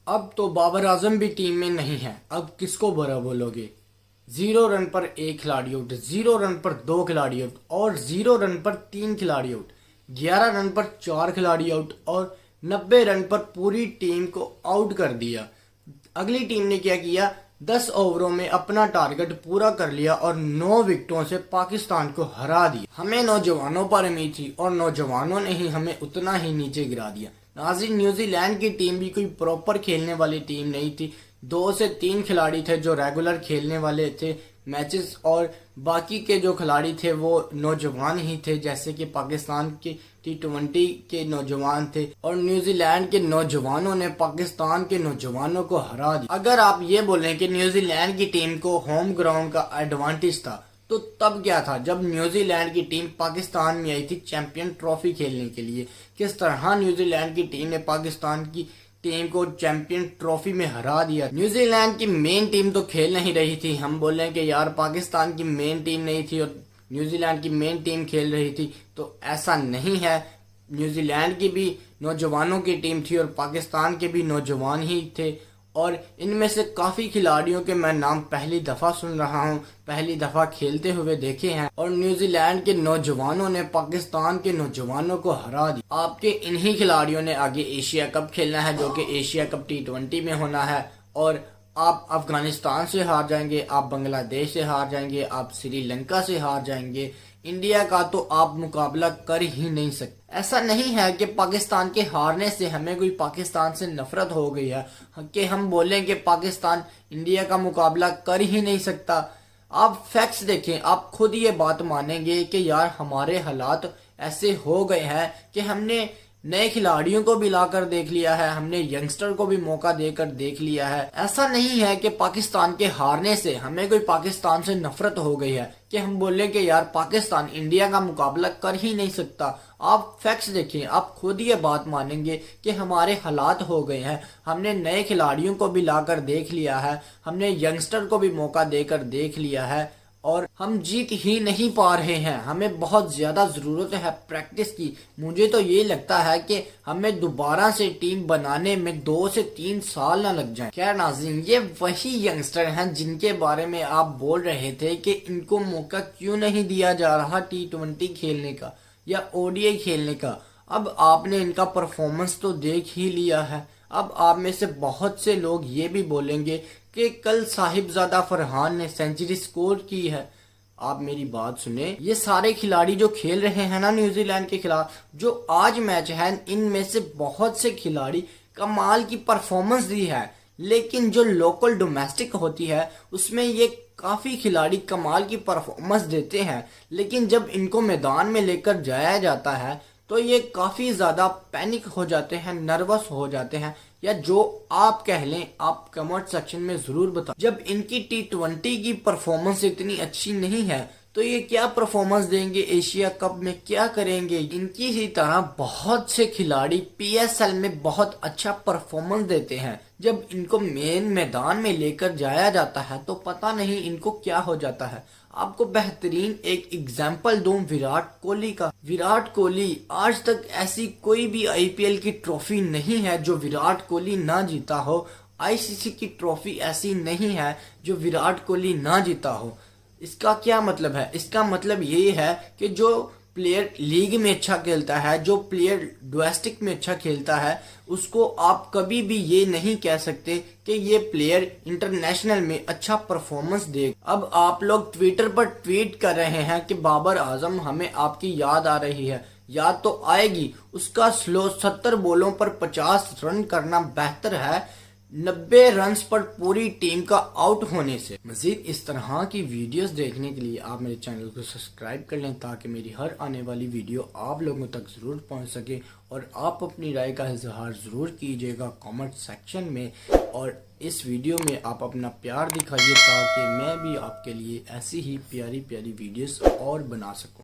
अब तो बाबर आजम भी टीम में नहीं है, अब किसको बुरा बोलोगे। 0 रन पर 1 खिलाड़ी आउट, 0 रन पर 2 खिलाड़ी आउट और 0 रन पर 3 खिलाड़ी आउट, 11 रन पर 4 खिलाड़ी आउट और 90 रन पर पूरी टीम को आउट कर दिया। अगली टीम ने क्या किया, 10 ओवरों में अपना टारगेट पूरा कर लिया और 9 विकेटों से पाकिस्तान को हरा दिया। हमें नौजवानों पर उम्मीद थी और नौजवानों ने ही हमें उतना ही नीचे गिरा दिया। नाज़रीन, न्यूजीलैंड की टीम भी कोई प्रॉपर खेलने वाली टीम नहीं थी। 2 से 3 खिलाड़ी थे जो रेगुलर खेलने वाले थे मैचेस, और बाकी के जो खिलाड़ी थे वो नौजवान ही थे, जैसे कि पाकिस्तान के T20 के नौजवान थे और न्यूजीलैंड के नौजवानों ने पाकिस्तान के नौजवानों को हरा दिया। अगर आप ये बोलें कि न्यूजीलैंड की टीम को होम ग्राउंड का एडवांटेज था, तो तब क्या था जब न्यूजीलैंड की टीम पाकिस्तान में आई थी चैंपियन ट्रॉफी खेलने के लिए। किस तरह न्यूजीलैंड की टीम ने पाकिस्तान की टीम को चैंपियन ट्रॉफी में हरा दिया। न्यूजीलैंड की मेन टीम तो खेल नहीं रही थी। हम बोले कि यार पाकिस्तान की मेन टीम नहीं थी और न्यूजीलैंड की मेन टीम खेल रही थी, तो ऐसा नहीं है। न्यूजीलैंड की भी नौजवानों की टीम थी और पाकिस्तान के भी नौजवान ही थे, और इनमें से काफी खिलाड़ियों के मैं नाम पहली दफा सुन रहा हूं, पहली दफा खेलते हुए देखे हैं। और न्यूजीलैंड के नौजवानों ने पाकिस्तान के नौजवानों को हरा दिया। आपके इन्हीं खिलाड़ियों ने आगे एशिया कप खेलना है, जो कि एशिया कप T20 में होना है, और आप अफगानिस्तान से हार जाएंगे, आप बांग्लादेश से हार जाएंगे, आप श्रीलंका से हार जाएंगे। इंडिया का तो आप मुकाबला कर ही नहीं सकते। ऐसा नहीं है कि पाकिस्तान के हारने से हमें कोई पाकिस्तान से नफरत हो गई है कि हम बोलें कि पाकिस्तान इंडिया का मुकाबला कर ही नहीं सकता। आप फैक्ट्स देखें, आप खुद ये बात मानेंगे कि यार हमारे हालात ऐसे हो गए हैं कि हमने नए खिलाड़ियों को भी लाकर देख लिया है, हमने यंगस्टर को भी मौका देकर देख लिया है। ऐसा नहीं है कि पाकिस्तान के हारने से हमें कोई पाकिस्तान से नफरत हो गई है कि हम बोले कि यार पाकिस्तान इंडिया का मुकाबला कर ही नहीं सकता। आप फैक्ट्स देखें, आप खुद ये बात मानेंगे कि हमारे हालात हो गए हैं। हमने नए खिलाड़ियों को भी लाकर देख लिया है, हमने यंगस्टर को भी मौका देकर देख लिया है और हम जीत ही नहीं पा रहे हैं। हमें बहुत ज्यादा जरूरत है प्रैक्टिस की। मुझे तो ये लगता है कि हमें दोबारा से टीम बनाने में 2 से 3 साल ना लग जाएं। खैर नाज़रीन, ये वही यंगस्टर हैं जिनके बारे में आप बोल रहे थे कि इनको मौका क्यों नहीं दिया जा रहा T20 खेलने का या ODI खेलने का। अब आपने इनका परफॉर्मेंस तो देख ही लिया है। अब आप में से बहुत से लोग ये भी बोलेंगे कि कल साहिबजादा फरहान ने सेंचुरी स्कोर की है। आप मेरी बात सुने, ये सारे खिलाड़ी जो खेल रहे हैं ना न्यूजीलैंड के खिलाफ, जो आज मैच है, इनमें से बहुत से खिलाड़ी कमाल की परफॉर्मेंस दी है, लेकिन जो लोकल डोमेस्टिक होती है उसमें ये काफी खिलाड़ी कमाल की परफॉर्मेंस देते हैं, लेकिन जब इनको मैदान में लेकर जाया जाता है तो ये काफी ज्यादा पैनिक हो जाते हैं, नर्वस हो जाते हैं, या जो आप कह लें। आप कमेंट सेक्शन में जरूर बताओ, जब इनकी T20 की परफॉर्मेंस इतनी अच्छी नहीं है तो ये क्या परफॉर्मेंस देंगे एशिया कप में, क्या करेंगे। इनकी ही तरह बहुत से खिलाड़ी PSL में बहुत अच्छा परफॉर्मेंस देते हैं, जब इनको मेन मैदान में लेकर जाया जाता है तो पता नहीं इनको क्या हो जाता है। आपको बेहतरीन एक एग्जाम्पल दूं विराट कोहली का। विराट कोहली, आज तक ऐसी कोई भी IPL की ट्रॉफी नहीं है जो विराट कोहली ना जीता हो। ICC की ट्रॉफी ऐसी नहीं है जो विराट कोहली ना जीता हो। इसका क्या मतलब है? इसका मतलब ये है कि जो प्लेयर लीग में अच्छा खेलता है, जो प्लेयर डोमेस्टिक में अच्छा खेलता है, उसको आप कभी भी ये नहीं कह सकते कि ये प्लेयर इंटरनेशनल में अच्छा परफॉर्मेंस दे। अब आप लोग ट्विटर पर ट्वीट कर रहे हैं कि बाबर आजम हमें आपकी याद आ रही है। याद तो आएगी, उसका स्लो 70 बॉलों पर 50 रन करना बेहतर है 90 रन्स पर पूरी टीम का आउट होने से। मजीद इस तरह की वीडियोस देखने के लिए आप मेरे चैनल को सब्सक्राइब कर लें, ताकि मेरी हर आने वाली वीडियो आप लोगों तक जरूर पहुंच सके। और आप अपनी राय का इजहार जरूर कीजिएगा कमेंट सेक्शन में, और इस वीडियो में आप अपना प्यार दिखाइए ताकि मैं भी आपके लिए ऐसी ही प्यारी प्यारी वीडियोस और बना सकूं।